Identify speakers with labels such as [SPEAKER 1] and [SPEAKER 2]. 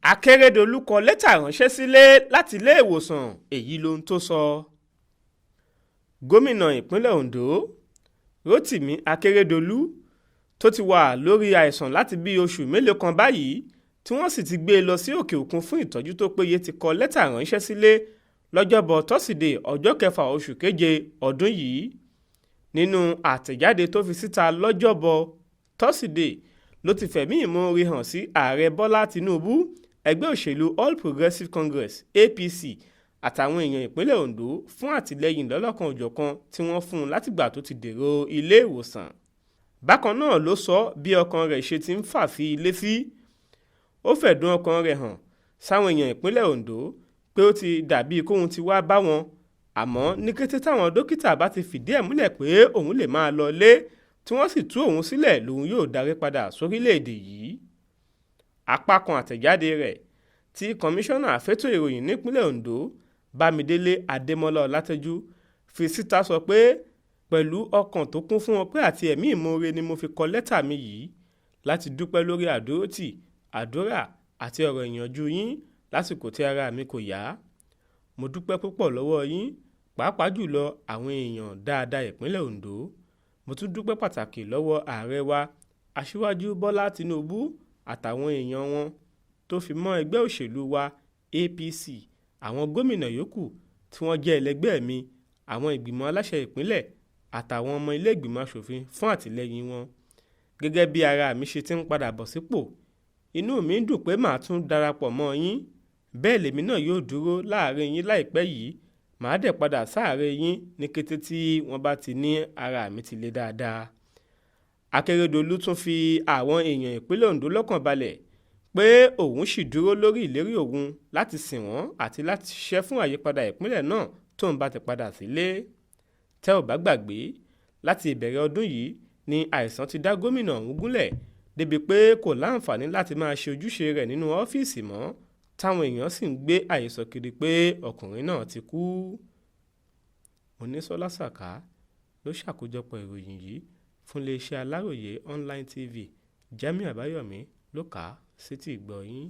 [SPEAKER 1] Akeredolu kọ lẹ́tà ránṣẹ́ sílé láti Ileewosan, èyí lohun tó sọ. Gómìnà ìpínlẹ̀ Ondo Rotimi Akeredolu tó ti wà lórí àìsàn láti bí oṣù mélòó kan báyìí tí wọ́n sì ti gbé e lọ sí òkè òkun fún ìtọ́jú tó péye ti kọ lẹ́tà ránṣẹ́ sílé lọ́jọ́bọ̀ tọ́sídẹ̀ẹ́ ọjọ́ 6 oṣù keje ọdún yìí. Nínú àtẹ̀jáde tó fi síta lọ́jọ́bọ̀ tọ́sídẹ̀ẹ́ ló ti fẹ̀mí ìmoore hàn sí ààrẹ Bọ́lá Tinubu, ẹgbẹ́ òṣèlú All Progressives Congress APC àtàwọn èèyàn ìpínlẹ̀ Ondo fún àtìlẹ́yìn lọ́lọ́kan-ò-jọ̀kan tí wọ́n fún un látìgbà tó ti dèrò ilé ìwòsàn. Bákan náà ló sọ bí ọkàn rẹ̀ ṣe ti ń fà sí ilé sí. Ó fẹ̀dùn ọkàn rẹ̀ hàn sáwọn èèyàn ìpínlẹ̀ Ondo pé ó ti dàbí kóhun ti wá bá wọn, àmọ́ ní kété táwọn dókítà bá ti fìdí ẹ̀ múlẹ̀ pé òun lè máa lọ lé tí wọ́n sì tú òun sílẹ̀ lòun yóò darí padà sórílẹ̀-èdè yìí. Apá kan àtẹ̀jáde rẹ̀ tí kọmíṣánná àfẹ́tò ìròyìn nípínlẹ̀ Ondo Bámidélé Adémọ́lá Ọlátẹ́jú fi síta sọ pé pẹ̀lú ọkàn tó kún fún ọpẹ́ àti ẹ̀mí ìmoore ni mo fi kọ lẹ́tà mi yìí láti dúpẹ́ lórí àdúrótì, àdúrà àti ọ̀rọ̀ ìyànjú yín lásìkò tí ara mi kò yá. Mo dúpẹ́ púpọ̀ lọ́wọ́ yín, pàápàá jùlọ àwọn èèyàn dáadáa ìpínlẹ̀ Ondo. Mo tún dúpẹ́ pàtàkì lọ́wọ́ ààrẹ wa Aṣíwájú Bọ́lá Tinubu àtàwọn èèyàn wọn tó fi mọ́ ẹgbẹ́ òṣèlú wa APC, àwọn gómìnà yòókù tí wọ́n jẹ́ ẹlẹgbẹ́ mi, àwọn ìgbìmọ̀ aláṣẹ ìpínlẹ̀ àtàwọn ọmọ ilé ìgbìmọ̀ aṣòfin fún àtìlẹ́yìn wọn. Gẹ́gẹ́ bí ara mi ṣe ti ń padà bọ̀ sípò, inú mi ń dùn pé màá tún darapọ̀ mọ́ yín. Bẹ́ẹ̀ lèmi náà yóò dúró láàrin yín láìpẹ́ yìí, màá dẹ̀ padà sáàárín yín ní kété tí wọ́n bá ti ní ara mi ti le dáadáa. Akeredolu tún fi àwọn èèyàn ìpínlẹ̀ Ondo lọ́kàn balẹ̀ pé òun sì dúró lórí ìlérí òun láti sìn wọ́n àti láti ṣiṣẹ́ fún àyípadà ìpínlẹ̀ náà tóun bá ti padà sílé. Tẹ́ ò bá gbàgbé, láti ìbẹ̀rẹ̀ ọdún yìí ni àìsàn ti dá gómìnà ọ̀hún gúnlẹ̀ débi pé kò láǹfààní láti máa ṣe ojúṣe rẹ̀ nínú ọ́fíìsì mọ́, táwọn èèyàn sì ń gbé àhesọ kiri pé ọkùnrin náà ti kú. Monísọ́lá Sàká ló ṣàkójọpọ̀ ìròyìn yìí fún iléeṣẹ́ Aláròyé Online TV. Jamiu Àbáyọ̀mí ló kà á sétí ìgbọ́ yín.